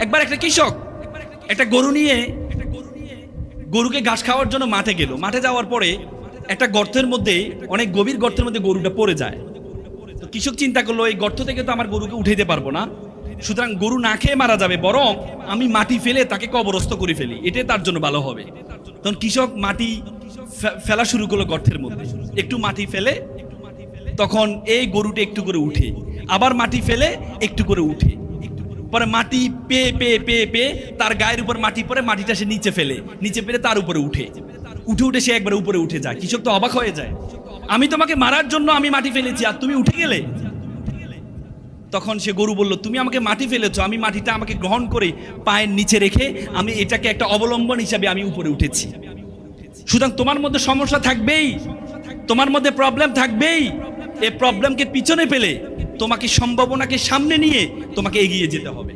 একবার একটা কৃষক একটা গরু নিয়ে গরুকে ঘাস খাওয়ার জন্য মাঠে গেল। মাঠে যাওয়ার পরে একটা গর্তের মধ্যে, অনেক গভীর গর্তের মধ্যে গরুটা পড়ে যায়। তো কৃষক চিন্তা করলো, এই গর্ত থেকে তো আমার গরুকে উঠাইতে পারবো না, সুতরাং গরু না খেয়ে মারা যাবে, বরং আমি মাটি ফেলে তাকে কবরস্থ করে ফেলি, এটাই তার জন্য ভালো হবে। তখন কৃষক মাটি ফেলা শুরু করলো গর্তের মধ্যে, একটু মাটি ফেলে, তখন এই গরুটা একটু করে উঠে, আবার মাটি ফেলে একটু করে উঠে, পরে মাটি পেয়ে পেয়ে পেয়ে পেয়ে তার গায়ের উপর মাটি পরে মাটিটা সে নিচে ফেলে, নিচে ফেলে তার উপরে উঠে উঠে উঠে সে একবার উপরে উঠে যায়। কৃষক তো অবাক হয়ে যায়, আমি তোমাকে মারার জন্য আমি মাটি ফেলেছি আর তুমি উঠে গেলে। তখন সে গরু বলল, তুমি আমাকে মাটি ফেলেছো, আমি মাটিটা আমাকে গ্রহণ করে পায়ের নিচে রেখে আমি এটাকে একটা অবলম্বন হিসাবে আমি উপরে উঠেছি। সুতরাং তোমার মধ্যে সমস্যা থাকবেই, তোমার মধ্যে প্রবলেম থাকবেই, এই প্রবলেমকে পিছনে ফেলে তোমাকে সম্ভাবনাকে সামনে নিয়ে তোমাকে এগিয়ে যেতে হবে।